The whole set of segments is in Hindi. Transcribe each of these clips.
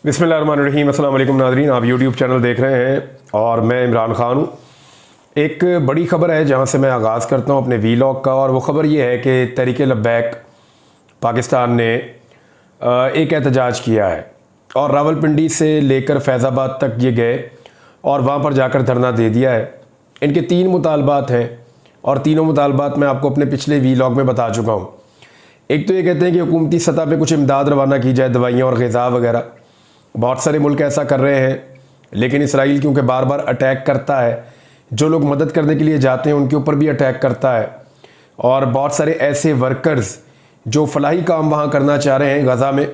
बिस्मिल्लाहिर्रहमानिर्रहीम। अस्सलाम वालेकुम नाज़रीन, आप यूट्यूब चैनल देख रहे हैं और मैं इमरान ख़ान हूँ। एक बड़ी ख़बर है जहाँ से मैं आगाज़ करता हूँ अपने वीलॉग का, और वो ख़बर ये है कि तहरीक लब्बैक पाकिस्तान ने एक एहतजाज किया है और रावलपिंडी से लेकर फैज़ाबाद तक ये गए और वहाँ पर जाकर धरना दे दिया है। इनके 3 मुतालबात हैं और तीनों मुतालबात मैं आपको अपने पिछले वीलॉग में बता चुका हूँ। एक तो ये कहते हैं कि हुकूमती सतह पे कुछ इमदाद रवाना की जाए, दवाइयाँ और ग़िज़ा वगैरह। बहुत सारे मुल्क ऐसा कर रहे हैं, लेकिन इसराइल क्योंकि बार बार अटैक करता है, जो लोग मदद करने के लिए जाते हैं उनके ऊपर भी अटैक करता है। और बहुत सारे ऐसे वर्कर्स जो फलाही काम वहाँ करना चाह रहे हैं गज़ा में,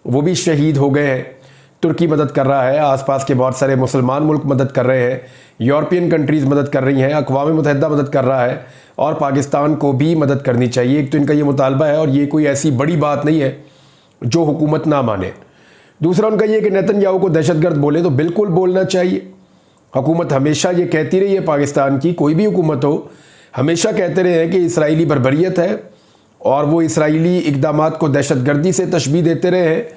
वो भी शहीद हो गए हैं। तुर्की मदद कर रहा है, आसपास के बहुत सारे मुसलमान मुल्क मदद कर रहे हैं, यूरोपियन कंट्रीज़ मदद कर रही हैं, अक़वाम मुत्तहिदा मदद कर रहा है, और पाकिस्तान को भी मदद करनी चाहिए। एक तो इनका ये मुतालबा है और ये कोई ऐसी बड़ी बात नहीं है जो हुकूमत ना माने। दूसरा उनका ये कि नेतन्याहू को दहशतगर्द बोले तो बिल्कुल बोलना चाहिए। हुकूमत हमेशा ये कहती रही है, पाकिस्तान की कोई भी हुकूमत हो, हमेशा कहते रहे हैं कि इसराइली बर्बरियत है, और वो इसराइली इक़दामात को दहशतगर्दी से तशबीह देते रहे हैं।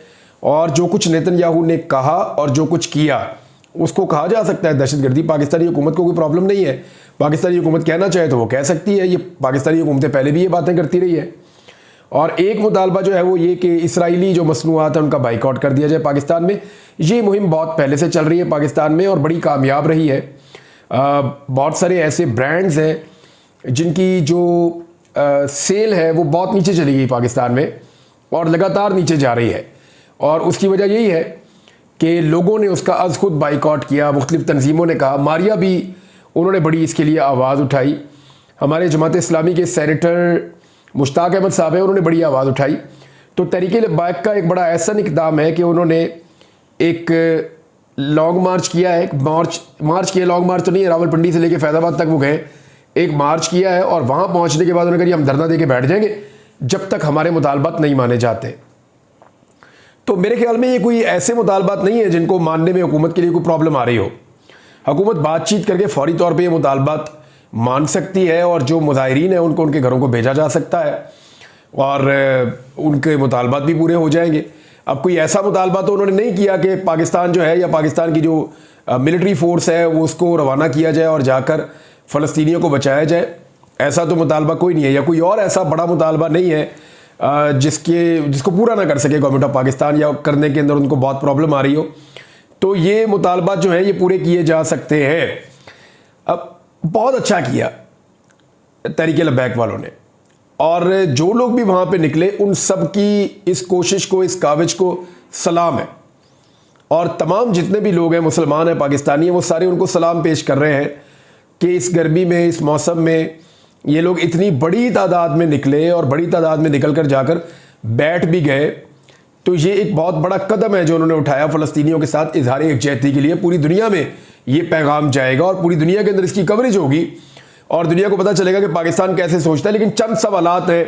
और जो कुछ नेतन्याहू ने कहा और जो कुछ किया उसको कहा जा सकता है दहशतगर्दी। पाकिस्तानी हुकूमत को कोई प्रॉब्लम नहीं है, पाकिस्तानी हुकूमत कहना चाहे तो वो कह सकती है। ये पाकिस्तानी हुकूमतें पहले भी ये बातें करती रही है। और एक मुतालबा जो है वो ये कि इसराइली जो मसनूआत है उनका बाइकआउट कर दिया जाए पाकिस्तान में। ये मुहिम बहुत पहले से चल रही है पाकिस्तान में और बड़ी कामयाब रही है। बहुत सारे ऐसे ब्रांड्स हैं जिनकी जो सेल है वो बहुत नीचे चली गई पाकिस्तान में और लगातार नीचे जा रही है, और उसकी वजह यही है कि लोगों ने उसका अज़ खुद बाइकआउट किया। मुख्तलिफ़ तंजीमों ने कहा, मारिया भी उन्होंने बड़ी इसके लिए आवाज़ उठाई। हमारे जमात इस्लामी के सेनेटर मुश्ताक अहमद साहब है, उन्होंने बड़ी आवाज़ उठाई। तो तहरीक लब्बैक का एक बड़ा ऐसा इक़दाम है कि उन्होंने एक लॉन्ग मार्च किया है। एक मार्च किया, लॉन्ग मार्च तो नहीं है, रावलपिंडी से लेकर फैज़ाबाद तक वो गए, एक मार्च किया है। और वहाँ पहुँचने के बाद उन्होंने कहा हम धरना दे के बैठ जाएंगे जब तक हमारे मुतालबात नहीं माने जाते। तो मेरे ख्याल में ये कोई ऐसे मुतालबात नहीं है जिनको मानने में हुकूमत के लिए कोई प्रॉब्लम आ रही हो। हुकूमत बातचीत करके फौरी तौर पे ये मुतालबात मान सकती है, और जो मुज़ाहिरीन हैं उनको उनके घरों को भेजा जा सकता है और उनके मुतालबात भी पूरे हो जाएंगे। अब कोई ऐसा मुतालबा तो उन्होंने नहीं किया कि पाकिस्तान जो है या पाकिस्तान की जो मिलिट्री फोर्स है वो उसको रवाना किया जाए और जाकर फ़लस्तीनियों को बचाया जाए। ऐसा तो मुतालबा कोई नहीं है, या कोई और ऐसा बड़ा मुतालबा नहीं है जिसको पूरा ना कर सके गवर्नमेंट ऑफ पाकिस्तान, या करने के अंदर उनको बहुत प्रॉब्लम आ रही हो। तो ये मुतालबा जो है ये पूरे किए जा सकते हैं। अब बहुत अच्छा किया तहरीक लब्बैक वालों ने, और जो लोग भी वहाँ पे निकले उन सब की इस कोशिश को, इस काविश को सलाम है। और तमाम जितने भी लोग हैं, मुसलमान हैं, पाकिस्तानी हैं, वो सारे उनको सलाम पेश कर रहे हैं कि इस गर्मी में, इस मौसम में ये लोग इतनी बड़ी तादाद में निकले और बड़ी तादाद में निकल कर जाकर बैठ भी गए। तो ये एक बहुत बड़ा कदम है जो उन्होंने उठाया फ़लस्तीनियों के साथ इजहार यकजहती के लिए। पूरी दुनिया में ये पैगाम जाएगा और पूरी दुनिया के अंदर इसकी कवरेज होगी और दुनिया को पता चलेगा कि पाकिस्तान कैसे सोचता है। लेकिन चंद सवालात हैं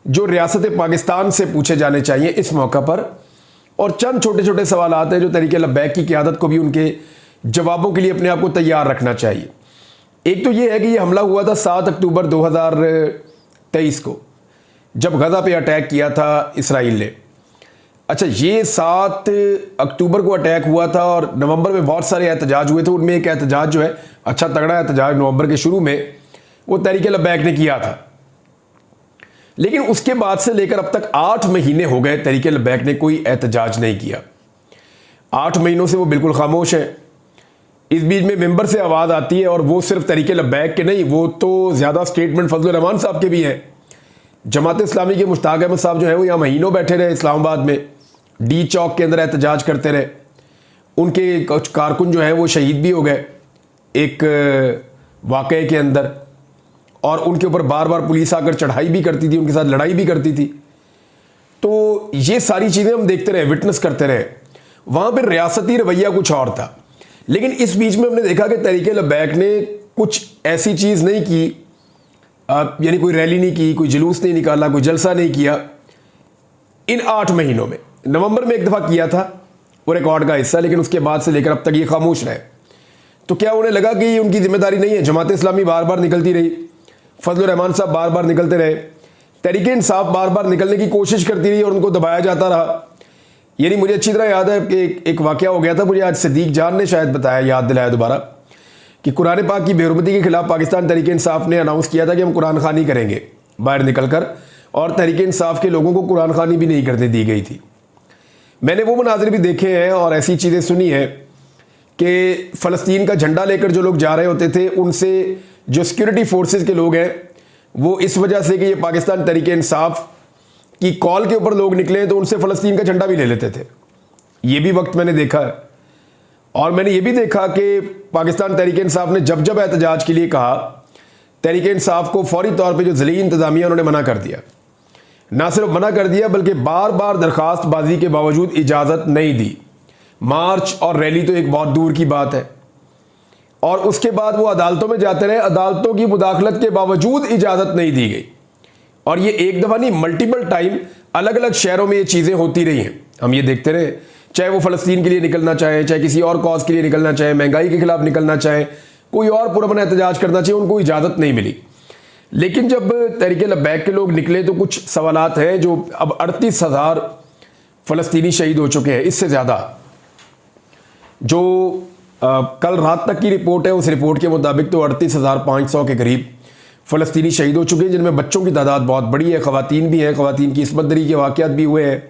जो रियासत पाकिस्तान से पूछे जाने चाहिए इस मौका पर, और चंद छोटे छोटे सवालात हैं जो तहरीक लब्बैक की क़यादत को भी उनके जवाबों के लिए अपने आप को तैयार रखना चाहिए। एक तो ये है कि ये हमला हुआ था 7 अक्टूबर 2023 को, जब गज़ा पे अटैक किया था इसराइल ने। अच्छा, ये 7 अक्टूबर को अटैक हुआ था और नवंबर में बहुत सारे एहतजाज हुए थे। उनमें एक एहतजाज जो है, अच्छा तगड़ा एहतजाज नवंबर के शुरू में, वो तहरीक लब्बैक ने किया था। लेकिन उसके बाद से लेकर अब तक 8 महीने हो गए, तहरीक लब्बैक ने कोई एहतजाज नहीं किया। 8 महीनों से वो बिल्कुल खामोश है। इस बीच में मेंबर से आवाज़ आती है, और वो सिर्फ तहरीक लब्बैक के नहीं, वो तो ज़्यादा स्टेटमेंट फजल रहमान साहब के भी हैं। जमात इस्लामी के मुश्ताक अहमद साहब जो है वो यहाँ महीनों बैठे रहे इस्लामाबाद में, डी चौक के अंदर एहतजाज करते रहे। उनके कुछ कारकुन जो हैं वो शहीद भी हो गए एक वाक़े के अंदर, और उनके ऊपर बार बार पुलिस आकर चढ़ाई भी करती थी, उनके साथ लड़ाई भी करती थी। तो ये सारी चीज़ें हम देखते रहे, विटनेस करते रहे। वहाँ पर रियासती रवैया कुछ और था। लेकिन इस बीच में हमने देखा कि तहरीक लब्बैक ने कुछ ऐसी चीज़ नहीं की, यानी कोई रैली नहीं की, कोई जुलूस नहीं निकाला, कोई जलसा नहीं किया इन 8 महीनों में। नवंबर में एक दफ़ा किया था वो रिकॉर्ड का हिस्सा, लेकिन उसके बाद से लेकर अब तक ये खामोश रहे। तो क्या उन्हें लगा कि ये उनकी जिम्मेदारी नहीं है? जमात इस्लामी बार बार निकलती रही, फजल रहमान साहब बार बार निकलते रहे, तहरीक इंसाफ बार बार निकलने की कोशिश करती रही और उनको दबाया जाता रहा। यानी मुझे अच्छी तरह याद है कि एक वाक़या हो गया था, मुझे आज सिद्दीक जान ने शायद बताया, याद दिलाया दोबारा, कि कुरान पाक की बेहरमती के खिलाफ पाकिस्तान तहरीक इंसाफ ने अनाउंस किया था कि हम कुरान खानी करेंगे बाहर निकल कर, और तहरीक इंसाफ के लोगों को कुरान खानी भी नहीं करने दी गई थी। मैंने वो मनाजिर भी देखे हैं और ऐसी चीज़ें सुनी हैं कि फ़लस्तीन का झंडा लेकर जो लोग जा रहे होते थे, उनसे जो सिक्योरिटी फोर्सेस के लोग हैं वो इस वजह से कि ये पाकिस्तान तहरीक इंसाफ की कॉल के ऊपर लोग निकले तो उनसे फ़लस्तीन का झंडा भी ले लेते थे। ये भी वक्त मैंने देखा है। और मैंने ये भी देखा कि पाकिस्तान तहरीक इंसाफ ने जब जब एहतजाज के लिए कहा, तहरीक इंसाफ को फौरी तौर पे जो ज़िली इंतज़ामिया उन्होंने मना कर दिया। ना सिर्फ मना कर दिया बल्कि बार बार दरख्वास्त बाजी के बावजूद इजाज़त नहीं दी। मार्च और रैली तो एक बहुत दूर की बात है। और उसके बाद वो अदालतों में जाते रहे, अदालतों की मुदाखलत के बावजूद इजाज़त नहीं दी गई। और ये एक दफ़ा नहीं, मल्टीपल टाइम अलग अलग शहरों में ये चीज़ें होती रही हैं। हम ये देखते रहे, चाहे वो फ़लस्तीन के लिए निकलना चाहें, चाहे किसी और कॉज के लिए निकलना चाहें, महंगाई के खिलाफ निकलना चाहें, कोई और पुरअमन एहतजाज करना चाहिए, उनको इजाज़त नहीं मिली। लेकिन जब तहरीक लब्बैक के लोग निकले तो कुछ सवालात हैं जो अब 38,000 फ़लस्तीनी शहीद हो चुके हैं, इससे ज़्यादा। जो कल रात तक की रिपोर्ट है, उस रिपोर्ट के मुताबिक तो 38,500 के करीब फ़लस्तीनी शहीद हो चुके हैं, जिनमें बच्चों की तादाद बहुत बड़ी है, ख़वातीन भी हैं, ख़वातीन की इस्मत दरी के वाक़यात भी हुए हैं,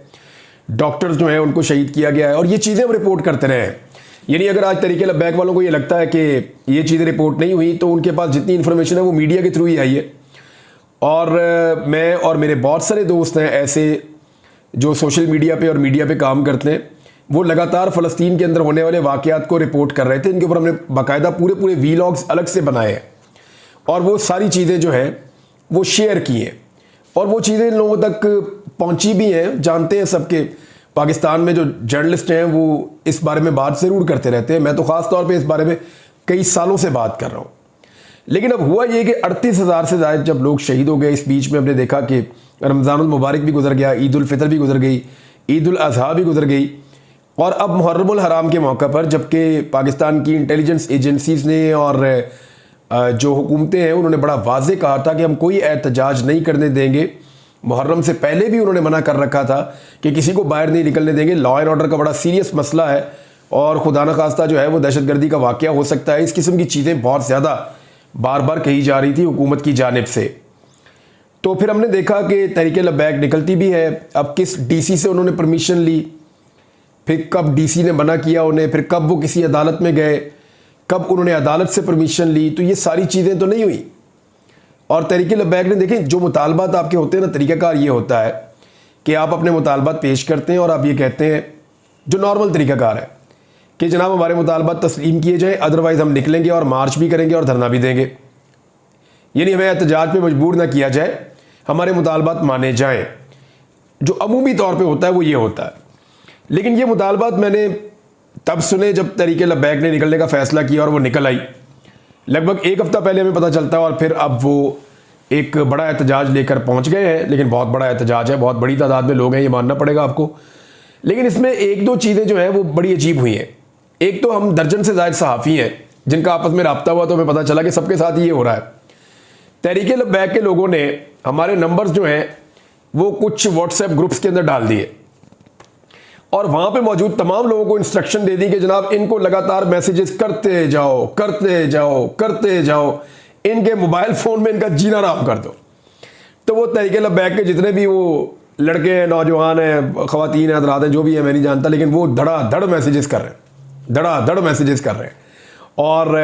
डॉक्टर्स जो हैं उनको शहीद किया गया है। और ये चीज़ें हम रिपोर्ट करते रहे हैं। यानी अगर आज तहरीक लब्बैक वालों को ये लगता है कि ये चीज़ें रिपोर्ट नहीं हुई, तो उनके पास जितनी इन्फॉर्मेशन है वो मीडिया के थ्रू ही आई है। और मैं और मेरे बहुत सारे दोस्त हैं ऐसे जो सोशल मीडिया पे और मीडिया पे काम करते हैं, वो लगातार फ़लस्तीन के अंदर होने वाले वाक़यात को रिपोर्ट कर रहे थे। इनके ऊपर हमने बाकायदा पूरे पूरे वीलॉग्स अलग से बनाए हैं और वो सारी चीज़ें जो हैं वो शेयर की हैं और वो चीज़ें इन लोगों तक पहुंची भी हैं। जानते हैं सबके पाकिस्तान में जो जर्नलिस्ट हैं वो इस बारे में बात ज़रूर करते रहते हैं। मैं तो ख़ास तौर पे इस बारे में कई सालों से बात कर रहा हूँ। लेकिन अब हुआ ये कि 38,000 से ज़्यादा जब लोग शहीद हो गए, इस बीच में हमने देखा कि रमज़ानुल मुबारक भी गुजर गया, ईद उल फितर भी गुजर गई, ईद उल अज़हा भी गुजर गई, और अब मुहर्रमुल हराम के मौका पर जबकि पाकिस्तान की इंटेलिजेंस एजेंसीज़ ने और जो हुकूमतें हैं उन्होंने बड़ा वाज़े कहा था कि हम कोई एहतजाज नहीं करने देंगे। मुहर्रम से पहले भी उन्होंने मना कर रखा था कि किसी को बाहर नहीं निकलने देंगे। लॉ एंड ऑर्डर का बड़ा सीरियस मसला है और खुदा न खास्ता जो है वो दहशतगर्दी का वाक़या हो सकता है। इस किस्म की चीज़ें बहुत ज़्यादा बार बार कही जा रही थी हुकूमत की जानिब से। तो फिर हमने देखा कि तहरीक लब्बैक निकलती भी है। अब किस डीसी से उन्होंने परमिशन ली, फिर कब डीसी ने मना किया उन्हें, फिर कब वो किसी अदालत में गए, कब उन्होंने अदालत से परमिशन ली, तो ये सारी चीज़ें तो नहीं हुई। और तहरीक लब्बैक ने, देखें, जो मुतालबात आपके होते हैं ना, तरीक़ाकार ये होता है कि आप अपने मुतालबात पेश करते हैं और आप ये कहते हैं, जो नॉर्मल तरीक़ाकार है कि जनाब हमारे मुतालबात तस्लीम किए जाएँ, अदरवाइज़ हम निकलेंगे और मार्च भी करेंगे और धरना भी देंगे। यानी हमें एहतजाज पे मजबूर ना किया जाए, हमारे मुतालबात माने जाएँ। जो अमूमी तौर पे होता है वो ये होता है। लेकिन ये मुतालबात मैंने तब सुने जब तहरीक लब्बैक ने निकलने का फ़ैसला किया और वो निकल आई। लगभग एक हफ़्ता पहले हमें पता चलता है और फिर अब वो एक बड़ा एहतजाज लेकर पहुंच गए हैं। लेकिन बहुत बड़ा एहतजाज है, बहुत बड़ी तादाद में लोग हैं, ये मानना पड़ेगा आपको। लेकिन इसमें एक दो चीज़ें जो हैं वो बड़ी अजीब हुई हैं। एक तो हम दर्जन से ज़ायद सहाफ़ी हैं जिनका आपस में रब्ता हुआ, तो हमें पता चला कि सबके साथ ये हो रहा है। तहरीक लब्बैक के लोगों ने हमारे नंबर्स जो हैं वो कुछ व्हाट्सएप ग्रुप्स के अंदर डाल दिए और वहाँ पे मौजूद तमाम लोगों को इंस्ट्रक्शन दे दी कि जनाब इनको लगातार मैसेजेस करते जाओ, करते जाओ, करते जाओ, इनके मोबाइल फ़ोन में इनका जीना आराम कर दो। तो वो तहरीक लब्बैक के जितने भी वो लड़के हैं, नौजवान हैं, ख़वातीन हैं, हज़रात हैं, जो भी है मैं नहीं जानता, लेकिन वो धड़ाधड़ मैसेजेस कर रहे हैं, धड़ाधड़ मैसेजेस कर रहे हैं। और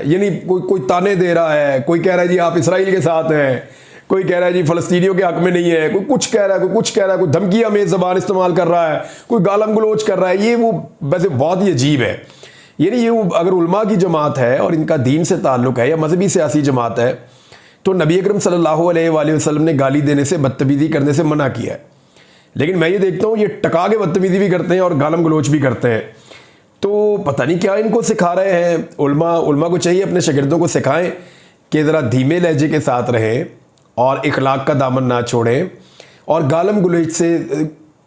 यानी कोई ताने दे रहा है, कोई कह रहा है जी आप इसराइल के साथ हैं, कोई कह रहा है जी फ़लस्तीनियों के हक़ में नहीं है, कोई कुछ कह रहा है, कोई कुछ कह रहा है, कोई धमकियाँ में ज़बान इस्तेमाल कर रहा है, कोई गालम गलोच कर रहा है। ये वो वैसे बहुत ही अजीब है। यानी ये अगर उलमा की जमात है और इनका दीन से ताल्लुक़ है या मजहबी सियासी जमात है, तो नबी अकरम सल्लल्लाहु अलैहि वसल्लम ने गाली देने से, बदतमीज़ी करने से मना किया है। लेकिन मैं ये देखता हूँ ये टका के बदतमीज़ी भी करते हैं और गालम गलोच भी करते हैं। तो पता नहीं क्या इनको सिखा रहे हैं। उलमा को चाहिए अपने शागिर्दों को सिखाएं कि ज़रा धीमे लहजे के साथ रहें और इखलाक का दामन ना छोड़ें और गालम गलोच से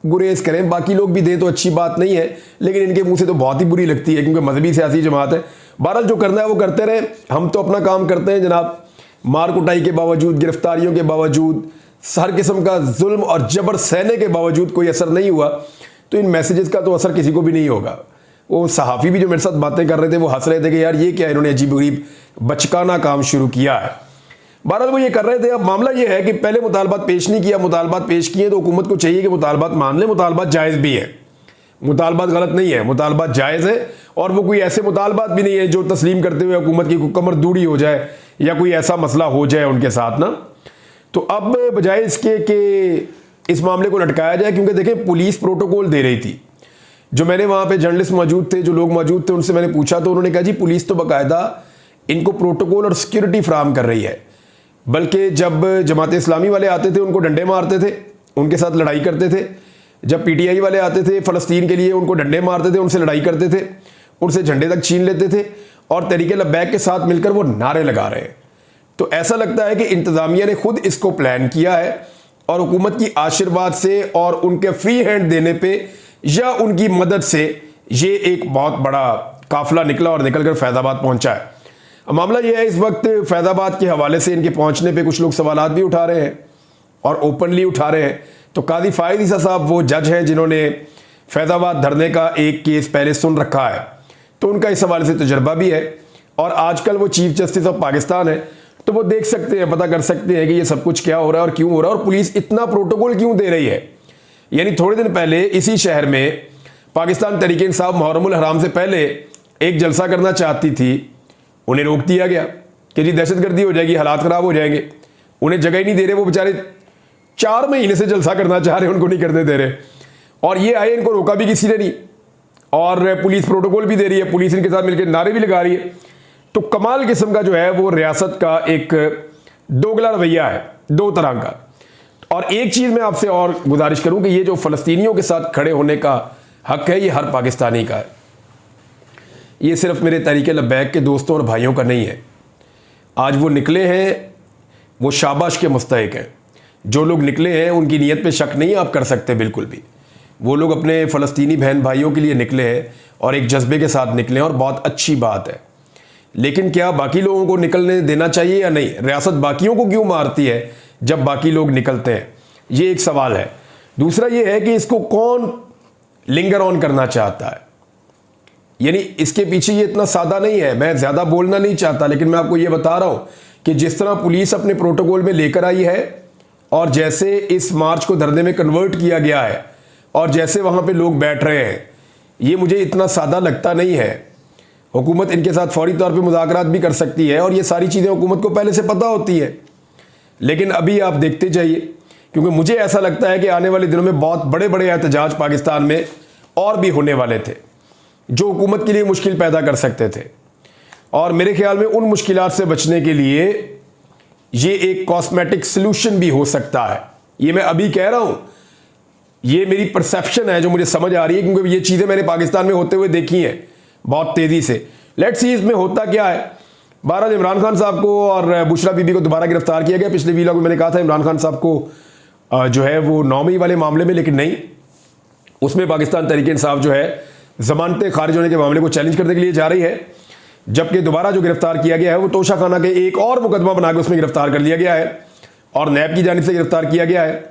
गुरेज करें। बाकी लोग भी दें तो अच्छी बात नहीं है, लेकिन इनके मुंह से तो बहुत ही बुरी लगती है क्योंकि मजहबी सियासी जमात है। बहरहाल जो करना है वो करते रहें, हम तो अपना काम करते हैं जनाब। मार कुटाई के बावजूद, गिरफ्तारियों के बावजूद, हर किस्म का जुल्म और जबर सहने के बावजूद कोई असर नहीं हुआ। तो इन मैसेजेस का तो असर किसी को भी नहीं होगा। वो सहाफ़ी भी जो मेरे साथ बातें कर रहे थे वो हंस रहे थे कि यार ये क्या इन्होंने अजीब गरीब बचकाना काम शुरू किया है। बहरहाल वो ये कर रहे थे। अब मामला ये है कि पहले मुतालबात पेश नहीं किया, मुतालबात पेश किए तो हुकूमत को चाहिए कि मुतालबात मान ले। मुतालबात जायज़ भी है, मुतालबात गलत नहीं है, मुतालबात जायज़ है और वो कोई ऐसे मुतालबात भी नहीं है जो तस्लीम करते हुए हुकूमत की कमर दूड़ी हो जाए या कोई ऐसा मसला हो जाए उनके साथ ना। तो अब बजाय इसके कि इस मामले को लटकाया जाए, क्योंकि देखें पुलिस प्रोटोकॉल दे रही थी। जो मैंने वहाँ पे जर्नलिस्ट मौजूद थे, जो लोग मौजूद थे, उनसे मैंने पूछा तो उन्होंने कहा जी पुलिस तो बाकायदा इनको प्रोटोकॉल और सिक्योरिटी फ्राहम कर रही है। बल्कि जब जमात इस्लामी वाले आते थे उनको डंडे मारते थे, उनके साथ लड़ाई करते थे। जब PTI वाले आते थे फ़लस्तीन के लिए उनको डंडे मारते थे, उनसे लड़ाई करते थे, उनसे झंडे तक छीन लेते थे और तहरीक लब्बैक के साथ मिलकर वो नारे लगा रहे हैं। तो ऐसा लगता है कि इंतज़ामिया ने खुद इसको प्लान किया है और हुकूमत की आशीर्वाद से और उनके फ्री हैंड देने पे या उनकी मदद से ये एक बहुत बड़ा काफिला निकला और निकल कर फैज़ाबाद पहुंचा है। अब मामला ये है इस वक्त फैज़ाबाद के हवाले से इनके पहुंचने पे कुछ लोग सवालात भी उठा रहे हैं और ओपनली उठा रहे हैं। तो काजी फ़ाइज़ ईसा साहब वो जज हैं जिन्होंने फैज़ाबाद धरने का एक केस पहले सुन रखा है, तो उनका इस हवाले से तजर्बा भी है और आजकल वो चीफ जस्टिस ऑफ पाकिस्तान है। तो वो देख सकते हैं, पता कर सकते हैं कि ये सब कुछ क्या हो रहा है और क्यों हो रहा है और पुलिस इतना प्रोटोकॉल क्यों दे रही है। यानी थोड़े दिन पहले इसी शहर में पाकिस्तान तहरीक इंसाफ मुहर्रमुल हराम से पहले एक जलसा करना चाहती थी, उन्हें रोक दिया गया कि जी दहशतगर्दी हो जाएगी, हालात ख़राब हो जाएंगे। उन्हें जगह ही नहीं दे रहे, वो बेचारे 4 महीने से जलसा करना चाह रहे हैं, उनको नहीं करने दे रहे। और ये आए, इनको रोका भी किसी ने नहीं और पुलिस प्रोटोकॉल भी दे रही है, पुलिस इनके साथ मिलकर नारे भी लगा रही है। तो कमाल किस्म का जो है वो रियासत का एक दोगला रवैया है, दो तरह का। और एक चीज़ मैं आपसे और गुजारिश करूं कि ये जो फ़लस्तीनियों के साथ खड़े होने का हक है ये हर पाकिस्तानी का है, ये सिर्फ मेरे तहरीक लब्बैक के दोस्तों और भाइयों का नहीं है। आज वो निकले हैं, वो शाबाश के मुस्तहिक हैं। जो लोग निकले हैं उनकी नीयत पे शक नहीं आप कर सकते बिल्कुल भी। वो लोग अपने फ़लस्तीनी बहन भाइयों के लिए निकले हैं और एक जज्बे के साथ निकले हैं और बहुत अच्छी बात है। लेकिन क्या बाकी लोगों को निकलने देना चाहिए या नहीं? रियासत बाकियों को क्यों मारती है जब बाकी लोग निकलते हैं? ये एक सवाल है। दूसरा ये है कि इसको कौन लिंगर ऑन करना चाहता है, यानी इसके पीछे ये इतना सादा नहीं है। मैं ज़्यादा बोलना नहीं चाहता, लेकिन मैं आपको ये बता रहा हूँ कि जिस तरह पुलिस अपने प्रोटोकॉल में लेकर आई है और जैसे इस मार्च को धरने में कन्वर्ट किया गया है और जैसे वहाँ पे लोग बैठ रहे हैं, ये मुझे इतना सादा लगता नहीं है। हुकूमत इनके साथ फौरी तौर पे मुज़ाकरात भी कर सकती है और ये सारी चीज़ें हुकूमत को पहले से पता होती है। लेकिन अभी आप देखते जाइए, क्योंकि मुझे ऐसा लगता है कि आने वाले दिनों में बहुत बड़े बड़े एहतजाज पाकिस्तान में और भी होने वाले थे जो हुकूमत के लिए मुश्किल पैदा कर सकते थे। और मेरे ख्याल में उन मुश्किलात से बचने के लिए ये एक कॉस्मेटिक सलूशन भी हो सकता है। ये मैं अभी कह रहा हूँ, ये मेरी परसेप्शन है जो मुझे समझ आ रही है, क्योंकि ये चीज़ें मैंने पाकिस्तान में होते हुए देखी हैं बहुत तेज़ी से। लेट्स सी इसमें होता क्या है। 12 इमरान खान साहब को और बुशरा बीबी को दोबारा गिरफ्तार किया गया। पिछले वीलॉग में मैंने कहा था इमरान खान साहब को जो है वो 9 मई वाले मामले में, लेकिन नहीं, उसमें पाकिस्तान तहरीक इंसाफ जो है जमानतें खारिज होने के मामले को चैलेंज करने के लिए जा रही है। जबकि दोबारा जो गिरफ्तार किया गया है वो तोशा खाना के एक और मुकदमा बना के उसमें गिरफ्तार कर लिया गया है और नैब की जानिब से गिरफ्तार किया गया है।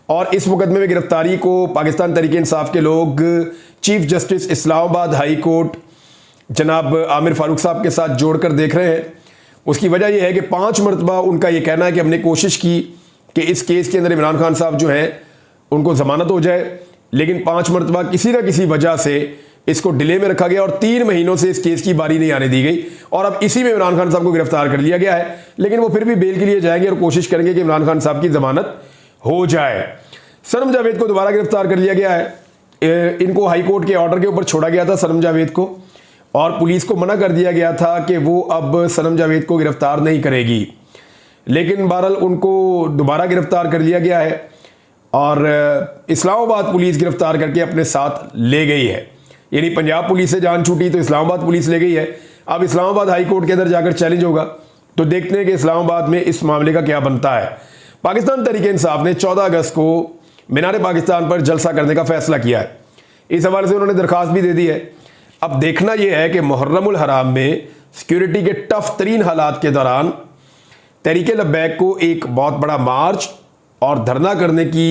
और इस मुकदमे में गिरफ्तारी को पाकिस्तान तहरीक इंसाफ के लोग chief justice Islamabad high court जनाब आमिर फारूक साहब के साथ जोड़कर देख रहे हैं। उसकी वजह यह है कि 5 मरतबा उनका यह कहना है कि हमने कोशिश की कि इस केस के अंदर इमरान खान साहब जो हैं उनको ज़मानत हो जाए, लेकिन 5 मरतबा किसी न किसी वजह से इसको डिले में रखा गया और 3 महीनों से इस केस की बारी नहीं आने दी गई। और अब इसी में इमरान खान साहब को गिरफ्तार कर लिया गया है, लेकिन वो फिर भी बेल के लिए जाएंगे और कोशिश करेंगे कि इमरान खान साहब की ज़मानत हो जाए। सनम जावेद को दोबारा गिरफ्तार कर लिया गया है। इनको हाई कोर्ट के ऑर्डर के ऊपर छोड़ा गया था सनम जावेद को, और पुलिस को मना कर दिया गया था कि वो अब सनम जावेद को गिरफ्तार नहीं करेगी, लेकिन बहरहाल उनको दोबारा गिरफ्तार कर लिया गया है और इस्लामाबाद पुलिस गिरफ्तार करके अपने साथ ले गई है। यानी पंजाब पुलिस से जान छूटी तो इस्लामाबाद पुलिस ले गई है। अब इस्लामाबाद हाई कोर्ट के अंदर जाकर चैलेंज होगा, तो देखते हैं कि इस्लामाबाद में इस मामले का क्या बनता है। पाकिस्तान तहरीक इंसाफ ने 14 अगस्त को मीनार पाकिस्तान पर जलसा करने का फैसला किया है। इस हवाले से उन्होंने दरखास्त भी दे दी है। अब देखना यह है कि मुहर्रमुल हराम में सिक्योरिटी के टफ तरीन हालात के दौरान तहरीक लब्बैक को एक बहुत बड़ा मार्च और धरना करने की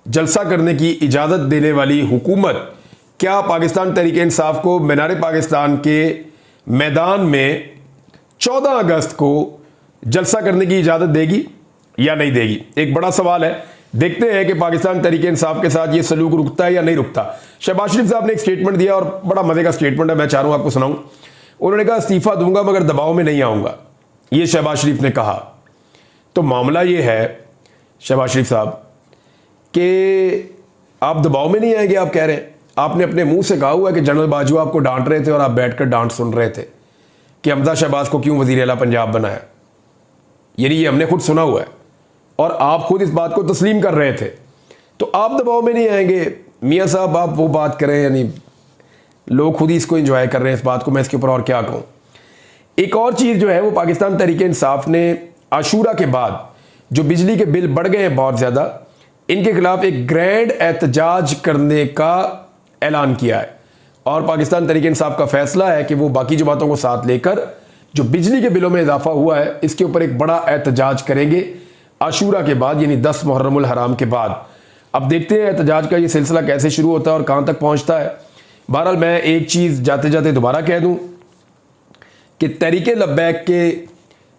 जलसा करने की इजाज़त देने वाली हुकूमत क्या पाकिस्तान तहरीक इंसाफ को मीनार पाकिस्तान के मैदान में 14 अगस्त को जलसा करने की इजाज़त देगी या नहीं देगी? एक बड़ा सवाल है। देखते हैं कि पाकिस्तान तहरीक इंसाफ के साथ ये सलूक रुकता है या नहीं रुकता। शहबाज शरीफ साहब ने एक स्टेटमेंट दिया और बड़ा मजे का स्टेटमेंट है, मैं चाह रहा हूं आपको सुनाऊं। उन्होंने कहा इस्तीफा दूंगा मगर दबाव में नहीं आऊंगा, ये शहबाज शरीफ ने कहा। तो मामला ये है शहबाज शरीफ साहब कि आप दबाव में नहीं आएंगे। आप कह रहे हैं, आपने अपने मुंह से कहा हुआ है कि जनरल बाजवा आपको डांट रहे थे और आप बैठकर डांट सुन रहे थे कि हमजा शहबाज को क्यों वजीर आला पंजाब बनाया। यानी ये हमने खुद सुना हुआ है और आप खुद इस बात को तस्लीम कर रहे थे। तो आप दबाव में नहीं आएंगे मियाँ साहब, आप वो बात करें। यानी लोग खुद ही इसको एंजॉय कर रहे हैं इस बात को, मैं इसके ऊपर और क्या कहूँ। एक और चीज़ जो है वो पाकिस्तान तहरीक इंसाफ ने आशूरा के बाद जो बिजली के बिल बढ़ गए हैं बहुत ज़्यादा, इनके खिलाफ एक ग्रैंड एहतजाज करने का ऐलान किया है। और पाकिस्तान तहरीक इंसाफ का फैसला है कि वो बाकी जमातों को साथ लेकर जो बिजली के बिलों में इजाफा हुआ है इसके ऊपर एक बड़ा एहतजाज करेंगे आशूरा के बाद, यानी 10 मुहर्रमुल हराम के बाद। अब देखते हैं एहतजाज का ये सिलसिला कैसे शुरू होता है और कहाँ तक पहुँचता है। बहरहाल मैं एक चीज़ जाते जाते दोबारा कह दूँ कि तहरीक लब्बैक के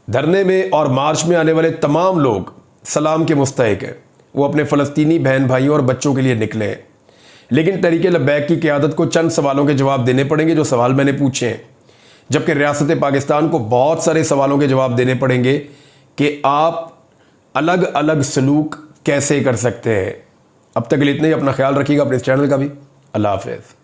धरने में और मार्च में आने वाले तमाम लोग सलाम के मुस्तहिक हैं। वो अपने फ़लस्तीनी बहन भाइयों और बच्चों के लिए निकले हैं, लेकिन तहरीक लब्बैक की क़यादत को चंद सवालों के जवाब देने पड़ेंगे जो सवाल मैंने पूछे हैं, जबकि रियासत पाकिस्तान को बहुत सारे सवालों के जवाब देने पड़ेंगे कि आप अलग अलग सलूक कैसे कर सकते हैं। अब तक के लिए इतना ही। अपना ख्याल रखिएगा, अपने इस चैनल का भी। अल्लाह हाफ़िज़।